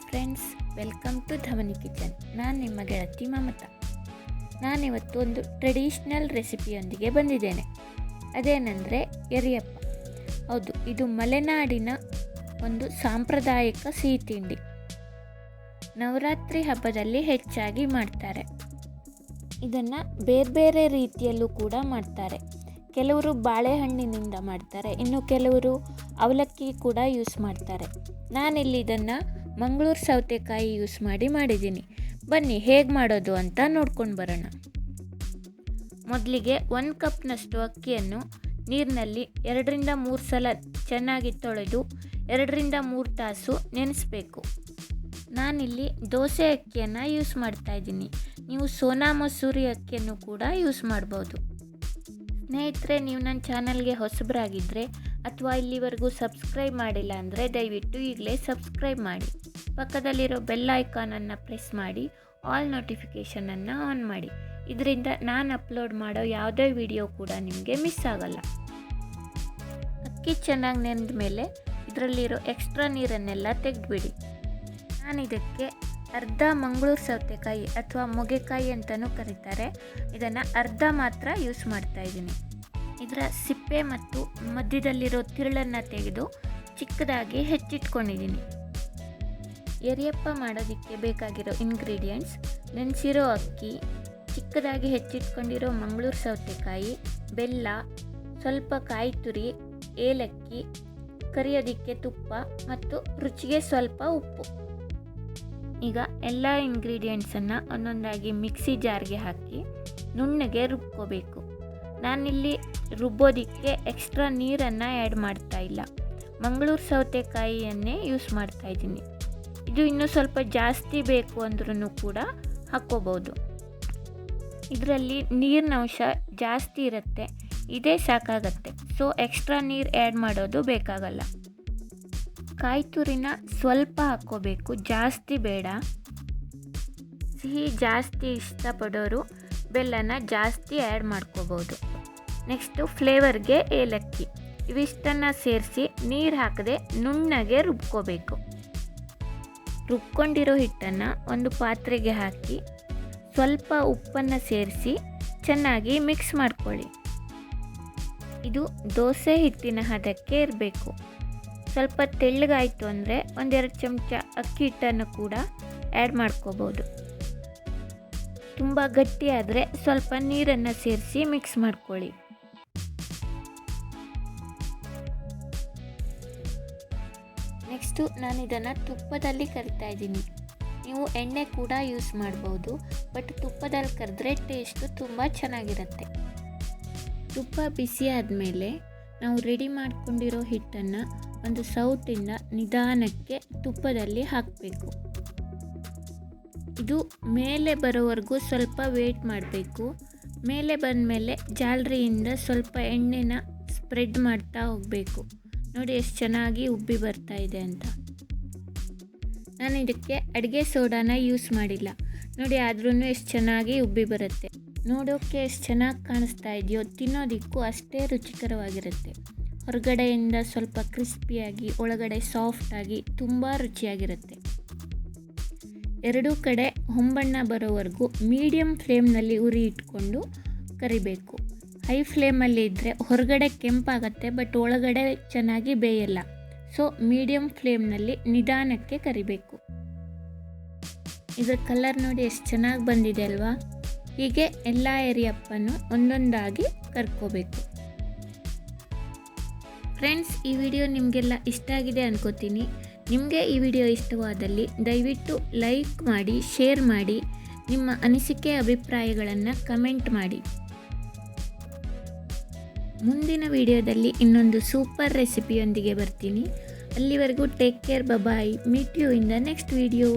Friends, welcome to Dhwani kitchen. ನಾನು ನಿಮ್ಮ ಗೆಳತಿ ಮಮತಾ. ನಾನಿವತ್ತು ಒಂದು ಟ್ರೆಡಿಷ್ನಲ್ ರೆಸಿಪಿಯೊಂದಿಗೆ ಬಂದಿದ್ದೇನೆ. ಅದೇನೆಂದರೆ ಎರಿಯಪ್ಪ. ಹೌದು, ಇದು ಮಲೆನಾಡಿನ ಒಂದು ಸಾಂಪ್ರದಾಯಿಕ ಸಿಹಿ ತಿಂಡಿ. ನವರಾತ್ರಿ ಹಬ್ಬದಲ್ಲಿ ಹೆಚ್ಚಾಗಿ ಮಾಡ್ತಾರೆ. ಇದನ್ನು ಬೇರೆ ಬೇರೆ ರೀತಿಯಲ್ಲೂ ಕೂಡ ಮಾಡ್ತಾರೆ. ಕೆಲವರು ಬಾಳೆಹಣ್ಣಿನಿಂದ ಮಾಡ್ತಾರೆ, ಇನ್ನು ಕೆಲವರು ಅವಲಕ್ಕಿ ಕೂಡ ಯೂಸ್ ಮಾಡ್ತಾರೆ. ನಾನಿಲ್ಲಿ ಇದನ್ನು ಮಂಗಳೂರು ಸೌತೆಕಾಯಿ ಯೂಸ್ ಮಾಡಿದ್ದೀನಿ. ಬನ್ನಿ ಹೇಗೆ ಮಾಡೋದು ಅಂತ ನೋಡ್ಕೊಂಡು ಬರೋಣ. ಮೊದಲಿಗೆ 1 ಕಪ್ನಷ್ಟು ಅಕ್ಕಿಯನ್ನು ನೀರಿನಲ್ಲಿ 2-3 ಸಲ ಚೆನ್ನಾಗಿ ತೊಳೆದು 2-3 ತಾಸು ನೆನೆಸಬೇಕು. ನಾನಿಲ್ಲಿ ದೋಸೆ ಅಕ್ಕಿಯನ್ನು ಯೂಸ್ ಮಾಡ್ತಾಯಿದ್ದೀನಿ. ನೀವು ಸೋನಾ ಮಸೂರಿ ಅಕ್ಕಿಯನ್ನು ಕೂಡ ಯೂಸ್ ಮಾಡ್ಬೋದು. ಸ್ನೇಹಿತರೆ, ನೀವು ನನ್ನ ಚಾನಲ್ಗೆ ಹೊಸಬರಾಗಿದ್ದರೆ ಅಥವಾ ಇಲ್ಲಿವರೆಗೂ ಸಬ್ಸ್ಕ್ರೈಬ್ ಮಾಡಿಲ್ಲ ಅಂದರೆ ದಯವಿಟ್ಟು ಈಗಲೇ ಸಬ್ಸ್ಕ್ರೈಬ್ ಮಾಡಿ. ಪಕ್ಕದಲ್ಲಿರೋ ಬೆಲ್ ಐಕಾನನ್ನು ಪ್ರೆಸ್ ಮಾಡಿ ಆಲ್ ನೋಟಿಫಿಕೇಷನನ್ನು ಆನ್ ಮಾಡಿ. ಇದರಿಂದ ನಾನು ಅಪ್ಲೋಡ್ ಮಾಡೋ ಯಾವುದೇ ವಿಡಿಯೋ ಕೂಡ ನಿಮಗೆ ಮಿಸ್ ಆಗಲ್ಲ. ಅಕ್ಕಿ ಚೆನ್ನಾಗಿ ನೆನೆದ ಮೇಲೆ ಇದರಲ್ಲಿರೋ ಎಕ್ಸ್ಟ್ರಾ ನೀರನ್ನೆಲ್ಲ ತೆಗೆದುಬಿಡಿ. ನಾನು ಇದಕ್ಕೆ ಅರ್ಧ ಮಂಗಳೂರು ಸೌತೆಕಾಯಿ ಅಥವಾ ಮೊಗೆಕಾಯಿ ಅಂತಲೂ ಕರೀತಾರೆ, ಇದನ್ನು ಅರ್ಧ ಮಾತ್ರ ಯೂಸ್ ಮಾಡ್ತಾಯಿದ್ದೀನಿ. ಇದರ ಸಿಪ್ಪೆ ಮತ್ತು ಮಧ್ಯದಲ್ಲಿರೋ ತಿರುಳನ್ನು ತೆಗೆದು ಚಿಕ್ಕದಾಗಿ ಹೆಚ್ಚಿಟ್ಕೊಂಡಿದ್ದೀನಿ. ಎರಿಯಪ್ಪ ಮಾಡೋದಕ್ಕೆ ಬೇಕಾಗಿರೋ ಇಂಗ್ರೀಡಿಯೆಂಟ್ಸ್: ನೆನೆಸಿರೋ ಅಕ್ಕಿ, ಚಿಕ್ಕದಾಗಿ ಹೆಚ್ಚಿಟ್ಕೊಂಡಿರೋ ಮಂಗಳೂರು ಸೌತೆಕಾಯಿ, ಬೆಲ್ಲ, ಸ್ವಲ್ಪ ಕಾಯಿ ತುರಿ, ಏಲಕ್ಕಿ, ಕರಿಯೋದಕ್ಕೆ ತುಪ್ಪ ಮತ್ತು ರುಚಿಗೆ ಸ್ವಲ್ಪ ಉಪ್ಪು. ಈಗ ಎಲ್ಲ ಇಂಗ್ರೀಡಿಯೆಂಟ್ಸನ್ನು ಒಂದೊಂದಾಗಿ ಮಿಕ್ಸಿ ಜಾರ್ಗೆ ಹಾಕಿ ನುಣ್ಣಗೆ ರುಬ್ಕೋಬೇಕು. ನಾನಿಲ್ಲಿ ರುಬ್ಬೋದಕ್ಕೆ ಎಕ್ಸ್ಟ್ರಾ ನೀರನ್ನು ಆ್ಯಡ್ ಮಾಡ್ತಾ ಇಲ್ಲ, ಮಂಗಳೂರು ಸೌತೆಕಾಯಿಯನ್ನೇ ಯೂಸ್ ಮಾಡ್ತಾಯಿದ್ದೀನಿ. ಇದು ಇನ್ನೂ ಸ್ವಲ್ಪ ಜಾಸ್ತಿ ಬೇಕು ಅಂದ್ರೂ ಕೂಡ ಹಾಕ್ಕೋಬೋದು. ಇದರಲ್ಲಿ ನೀರಿನ ಅಂಶ ಜಾಸ್ತಿ ಇರುತ್ತೆ, ಇದೇ ಸಾಕಾಗತ್ತೆ. ಸೊ ಎಕ್ಸ್ಟ್ರಾ ನೀರು ಆ್ಯಡ್ ಮಾಡೋದು ಬೇಕಾಗಲ್ಲ. ಕಾಯಿ ತುರಿನ ಸ್ವಲ್ಪ ಹಾಕ್ಕೋಬೇಕು, ಜಾಸ್ತಿ ಬೇಡ. ಸಿಹಿ ಜಾಸ್ತಿ ಇಷ್ಟಪಡೋರು ಬೆಲ್ಲನ ಜಾಸ್ತಿ ಆ್ಯಡ್ ಮಾಡ್ಕೋಬೋದು. ನೆಕ್ಸ್ಟು ಫ್ಲೇವರ್ಗೆ ಏಲಕ್ಕಿ, ಇವಿಷ್ಟನ್ನು ಸೇರಿಸಿ ನೀರು ಹಾಕದೆ ನುಣ್ಣಗೆ ರುಬ್ಕೋಬೇಕು. ರುಬ್ಕೊಂಡಿರೋ ಹಿಟ್ಟನ್ನು ಒಂದು ಪಾತ್ರೆಗೆ ಹಾಕಿ ಸ್ವಲ್ಪ ಉಪ್ಪನ್ನು ಸೇರಿಸಿ ಚೆನ್ನಾಗಿ ಮಿಕ್ಸ್ ಮಾಡ್ಕೊಳ್ಳಿ. ಇದು ದೋಸೆ ಹಿಟ್ಟಿನ ಹದಕ್ಕೆ ಇರಬೇಕು. ಸ್ವಲ್ಪ ತೆಳ್ಳಗಾಯಿತು ಅಂದರೆ 1-2 ಚಮಚ ಅಕ್ಕಿ ಹಿಟ್ಟನ್ನು ಕೂಡ ಆ್ಯಡ್ ಮಾಡ್ಕೋಬೋದು. ತುಂಬ ಗಟ್ಟಿಯಾದರೆ ಸ್ವಲ್ಪ ನೀರನ್ನು ಸೇರಿಸಿ ಮಿಕ್ಸ್ ಮಾಡ್ಕೊಳ್ಳಿ. ನೆಕ್ಸ್ಟು ನಾನು ಇದನ್ನು ತುಪ್ಪದಲ್ಲಿ ಕರಿತಾ ಇದ್ದೀನಿ. ನೀವು ಎಣ್ಣೆ ಕೂಡ ಯೂಸ್ ಮಾಡ್ಬೋದು, ಬಟ್ ತುಪ್ಪದಲ್ಲಿ ಕರೆದ್ರೆ ಟೇಸ್ಟು ತುಂಬ ಚೆನ್ನಾಗಿರುತ್ತೆ. ತುಪ್ಪ ಬಿಸಿ ಆದಮೇಲೆ ನಾವು ರೆಡಿ ಮಾಡ್ಕೊಂಡಿರೋ ಹಿಟ್ಟನ್ನು ಒಂದು ಸೌಟಿಂದ ನಿಧಾನಕ್ಕೆ ತುಪ್ಪದಲ್ಲಿ ಹಾಕಬೇಕು. ಇದು ಮೇಲೆ ಬರೋವರೆಗೂ ಸ್ವಲ್ಪ ವೇಟ್ ಮಾಡಬೇಕು. ಮೇಲೆ ಬಂದಮೇಲೆ ಜಾಲರಿಯಿಂದ ಸ್ವಲ್ಪ ಎಣ್ಣೆನ ಸ್ಪ್ರೆಡ್ ಮಾಡ್ತಾ ಹೋಗಬೇಕು. ನೋಡಿ ಎಷ್ಟು ಚೆನ್ನಾಗಿ ಉಬ್ಬಿ ಬರ್ತಾ ಇದೆ ಅಂತ. ನಾನು ಇದಕ್ಕೆ ಅಡುಗೆ ಸೋಡಾನ ಯೂಸ್ ಮಾಡಿಲ್ಲ. ನೋಡಿ, ಆದ್ರೂ ಎಷ್ಟು ಚೆನ್ನಾಗಿ ಉಬ್ಬಿ ಬರುತ್ತೆ. ನೋಡೋಕ್ಕೆ ಎಷ್ಟು ಚೆನ್ನಾಗಿ ಕಾಣಿಸ್ತಾ ಇದೆಯೋ, ತಿನ್ನೋದಕ್ಕೂ ಅಷ್ಟೇ ರುಚಿಕರವಾಗಿರುತ್ತೆ. ಹೊರಗಡೆಯಿಂದ ಸ್ವಲ್ಪ ಕ್ರಿಸ್ಪಿಯಾಗಿ, ಒಳಗಡೆ ಸಾಫ್ಟಾಗಿ ತುಂಬ ರುಚಿಯಾಗಿರುತ್ತೆ. ಎರಡೂ ಕಡೆ ಹೊಂಬಣ್ಣ ಬರೋವರೆಗೂ ಮೀಡಿಯಮ್ ಫ್ಲೇಮ್ನಲ್ಲಿ ಉರಿ ಇಟ್ಕೊಂಡು ಕರಿಬೇಕು. ಹೈ ಫ್ಲೇಮಲ್ಲಿ ಇದ್ದರೆ ಹೊರಗಡೆ ಕೆಂಪಾಗತ್ತೆ, ಬಟ್ ಒಳಗಡೆ ಚೆನ್ನಾಗಿ ಬೇಯಲ್ಲ. ಸೊ ಮೀಡಿಯಮ್ ಫ್ಲೇಮ್ನಲ್ಲಿ ನಿಧಾನಕ್ಕೆ ಕರಿಬೇಕು. ಇದರ ಕಲರ್ ನೋಡಿ ಎಷ್ಟು ಚೆನ್ನಾಗಿ ಬಂದಿದೆ ಅಲ್ವಾ? ಹೀಗೆ ಎಲ್ಲ ಎರಿಯಪ್ಪನ್ನು ಒಂದೊಂದಾಗಿ ಕರ್ಕೋಬೇಕು. ಫ್ರೆಂಡ್ಸ್, ಈ ವಿಡಿಯೋ ನಿಮಗೆಲ್ಲ ಇಷ್ಟ ಆಗಿದೆ ಅನ್ಕೋತೀನಿ. ನಿಮಗೆ ಈ ವಿಡಿಯೋ ಇಷ್ಟವಾದಲ್ಲಿ ದಯವಿಟ್ಟು ಲೈಕ್ ಮಾಡಿ, ಶೇರ್ ಮಾಡಿ, ನಿಮ್ಮ ಅನಿಸಿಕೆ ಅಭಿಪ್ರಾಯಗಳನ್ನು ಕಮೆಂಟ್ ಮಾಡಿ. ಮುಂದಿನ ವಿಡಿಯೋದಲ್ಲಿ ಇನ್ನೊಂದು ಸೂಪರ್ ರೆಸಿಪಿಯೊಂದಿಗೆ ಬರ್ತೀನಿ. ಅಲ್ಲಿವರೆಗೂ take care, bye. Meet you in the next video.